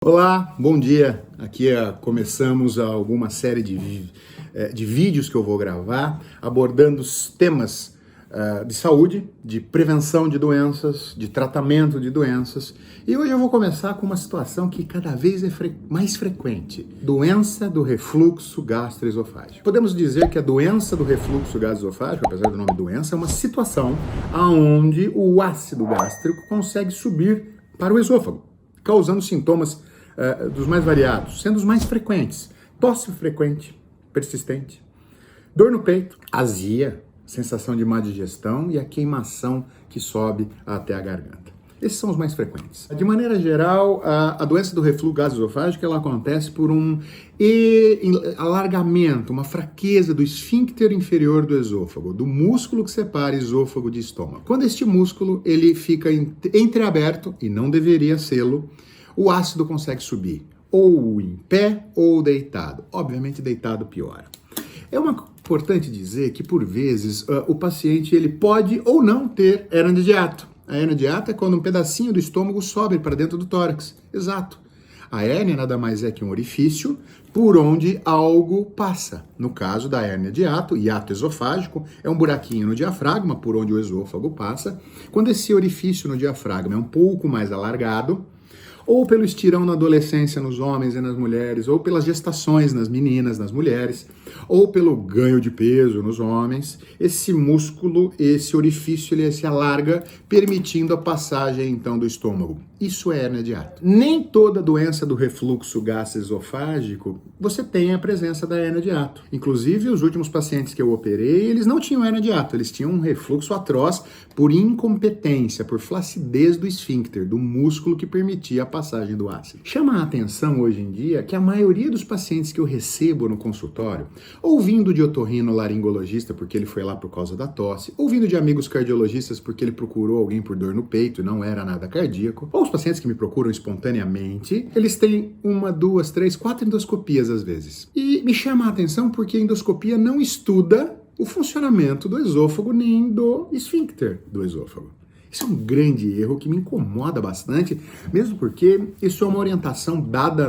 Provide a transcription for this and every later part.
Olá, bom dia. Aqui começamos alguma série de vídeos que eu vou gravar abordando os temas de saúde, de prevenção de doenças, de tratamento de doenças. E hoje eu vou começar com uma situação que cada vez é mais frequente: doença do refluxo gastroesofágico. Podemos dizer que a doença do refluxo gastroesofágico, apesar do nome doença, é uma situação onde o ácido gástrico consegue subir para o esôfago, causando sintomas dos mais variados, sendo os mais frequentes: tosse frequente, persistente, dor no peito, azia, sensação de má digestão e a queimação que sobe até a garganta. Esses são os mais frequentes. De maneira geral, a doença do refluxo gastroesofágico ela acontece por um alargamento, uma fraqueza do esfíncter inferior do esôfago, do músculo que separa esôfago de estômago. Quando este músculo ele fica entreaberto, e não deveria sê-lo, o ácido consegue subir, ou em pé ou deitado. Obviamente, deitado piora. É importante dizer que, por vezes, o paciente ele pode ou não ter hérnia de hiato. A hérnia de hiato é quando um pedacinho do estômago sobe para dentro do tórax. Exato. A hérnia nada mais é que um orifício por onde algo passa. No caso da hérnia de hiato esofágico, é um buraquinho no diafragma por onde o esôfago passa. Quando esse orifício no diafragma é um pouco mais alargado, ou pelo estirão na adolescência nos homens e nas mulheres, ou pelas gestações nas meninas, nas mulheres, ou pelo ganho de peso nos homens, esse músculo, esse orifício, ele se alarga, permitindo a passagem, então, do estômago. Isso é hérnia de hiato. Nem toda doença do refluxo gastroesofágico você tem a presença da hérnia de hiato. Inclusive, os últimos pacientes que eu operei, eles não tinham hérnia de hiato, eles tinham um refluxo atroz por incompetência, por flacidez do esfíncter, do músculo que permitia a passagem do ácido. Chama a atenção hoje em dia que a maioria dos pacientes que eu recebo no consultório, ou vindo de otorrinolaringologista porque ele foi lá por causa da tosse, ou vindo de amigos cardiologistas porque ele procurou alguém por dor no peito e não era nada cardíaco, ou os pacientes que me procuram espontaneamente, eles têm 1, 2, 3, 4 endoscopias às vezes. E me chama a atenção porque a endoscopia não estuda o funcionamento do esôfago nem do esfíncter do esôfago. Isso é um grande erro que me incomoda bastante, mesmo porque isso é uma orientação dada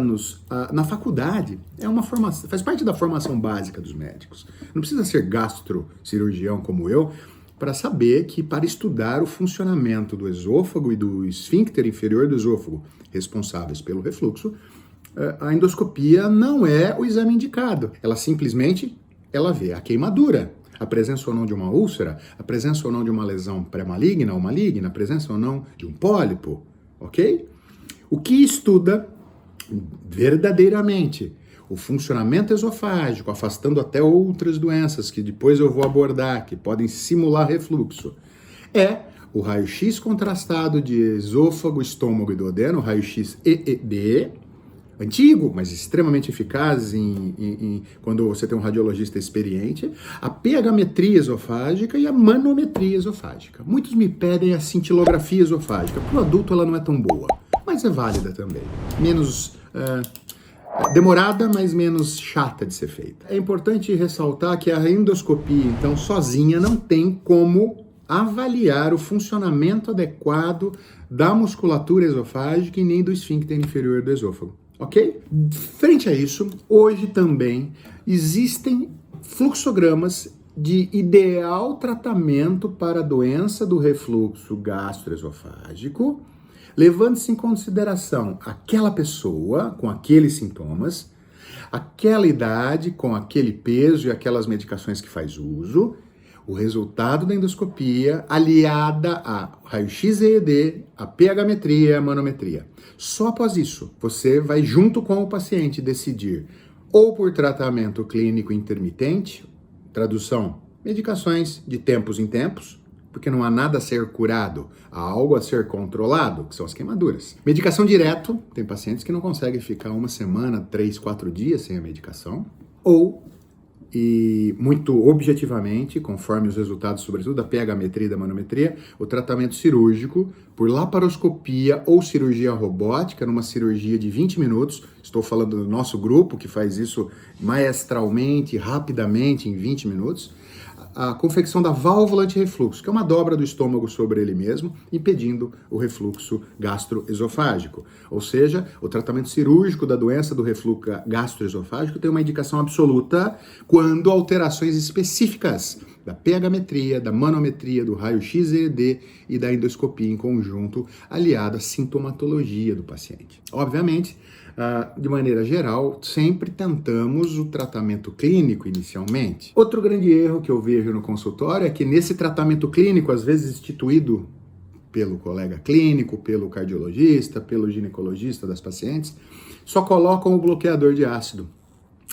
na faculdade. É uma formação, faz parte da formação básica dos médicos. Não precisa ser gastrocirurgião como eu para saber que, para estudar o funcionamento do esôfago e do esfíncter inferior do esôfago, responsáveis pelo refluxo, a endoscopia não é o exame indicado. Ela simplesmente vê a queimadura, a presença ou não de uma úlcera, a presença ou não de uma lesão pré-maligna ou maligna, a presença ou não de um pólipo, ok? O que estuda verdadeiramente o funcionamento esofágico, afastando até outras doenças que depois eu vou abordar, que podem simular refluxo, é o raio-x contrastado de esôfago, estômago e duodeno, o raio-x EED, antigo, mas extremamente eficaz quando você tem um radiologista experiente, a pH-metria esofágica e a manometria esofágica. Muitos me pedem a cintilografia esofágica. Para o adulto ela não é tão boa, mas é válida também. Menos demorada, mas menos chata de ser feita. É importante ressaltar que a endoscopia, então, sozinha não tem como avaliar o funcionamento adequado da musculatura esofágica e nem do esfíncter inferior do esôfago. Ok? Frente a isso, hoje também existem fluxogramas de ideal tratamento para a doença do refluxo gastroesofágico, levando-se em consideração aquela pessoa com aqueles sintomas, aquela idade com aquele peso e aquelas medicações que faz uso, o resultado da endoscopia aliada a raio-x EED, a pH-metria e a manometria. Só após isso, você vai junto com o paciente decidir ou por tratamento clínico intermitente, tradução, medicações de tempos em tempos, porque não há nada a ser curado, há algo a ser controlado, que são as queimaduras. Medicação direto, tem pacientes que não conseguem ficar 1 semana, 3, 4 dias sem a medicação, ou e muito objetivamente, conforme os resultados, sobretudo da pH-metria e da manometria, o tratamento cirúrgico por laparoscopia ou cirurgia robótica, numa cirurgia de 20 minutos, estou falando do nosso grupo que faz isso maestralmente, rapidamente, em 20 minutos, a confecção da válvula antirrefluxo, que é uma dobra do estômago sobre ele mesmo, impedindo o refluxo gastroesofágico. Ou seja, o tratamento cirúrgico da doença do refluxo gastroesofágico tem uma indicação absoluta quando alterações específicas da pH-metria, da manometria, do raio-x-EED e da endoscopia em conjunto, aliada à sintomatologia do paciente. Obviamente, de maneira geral, sempre tentamos o tratamento clínico inicialmente. Outro grande erro que eu vejo no consultório é que nesse tratamento clínico, às vezes instituído pelo colega clínico, pelo cardiologista, pelo ginecologista das pacientes, só colocam o bloqueador de ácido,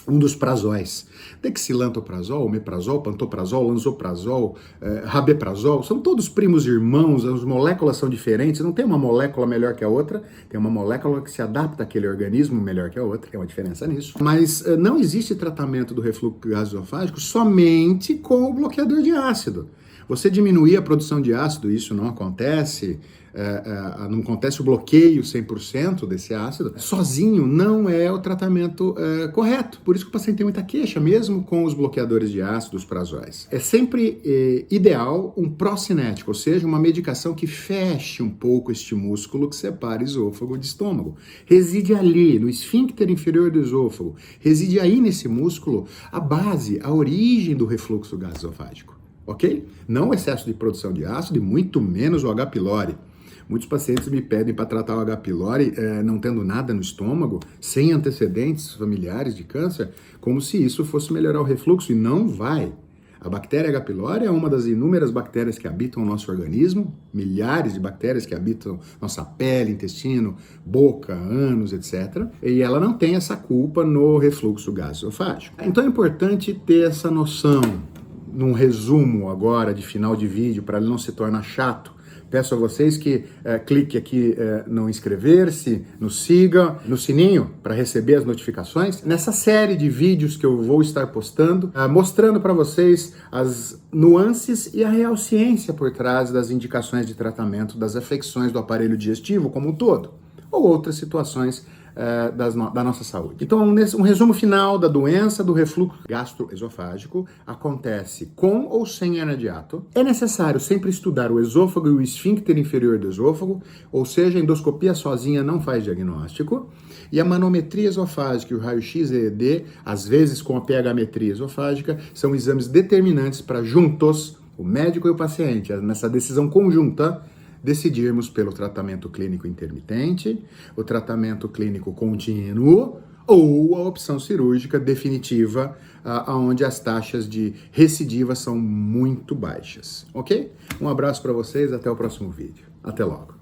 um dos prazóis. Dexilantoprazol, omeprazol, pantoprazol, lanzoprazol, rabeprazol, são todos primos irmãos, as moléculas são diferentes, não tem uma molécula melhor que a outra, tem uma molécula que se adapta àquele organismo melhor que a outra, tem uma diferença nisso. Mas não existe tratamento do refluxo gastroesofágico somente com o bloqueador de ácido. Você diminuir a produção de ácido, isso não acontece, não acontece o bloqueio 100% desse ácido, sozinho não é o tratamento correto. Por isso que o paciente tem muita queixa, mesmo com os bloqueadores de ácido, os prazóis. É sempre ideal um procinético, ou seja, uma medicação que feche um pouco este músculo que separa esôfago de estômago. Reside ali, no esfíncter inferior do esôfago, reside aí nesse músculo a base, a origem do refluxo gastroesofágico. Ok? Não o excesso de produção de ácido e muito menos o H. pylori. Muitos pacientes me pedem para tratar o H. pylori não tendo nada no estômago, sem antecedentes familiares de câncer, como se isso fosse melhorar o refluxo, e não vai. A bactéria H. pylori é uma das inúmeras bactérias que habitam o nosso organismo, milhares de bactérias que habitam nossa pele, intestino, boca, ânus, etc. E ela não tem essa culpa no refluxo gastroesofágico. Então é importante ter essa noção. Num resumo agora de final de vídeo, para ele não se tornar chato, peço a vocês que clique aqui no inscrever-se, no siga, no sininho para receber as notificações. Nessa série de vídeos que eu vou estar postando, mostrando para vocês as nuances e a real ciência por trás das indicações de tratamento das afecções do aparelho digestivo como um todo, ou outras situações da nossa saúde. Então, um resumo final da doença do refluxo gastroesofágico acontece com ou sem hernia de hiato. É necessário sempre estudar o esôfago e o esfíncter inferior do esôfago, ou seja, a endoscopia sozinha não faz diagnóstico. E a manometria esofágica e o raio-x-EED, às vezes com a pH-metria esofágica, são exames determinantes para juntos, o médico e o paciente, nessa decisão conjunta, decidirmos pelo tratamento clínico intermitente, o tratamento clínico contínuo ou a opção cirúrgica definitiva, onde as taxas de recidiva são muito baixas, ok? Um abraço para vocês, até o próximo vídeo. Até logo.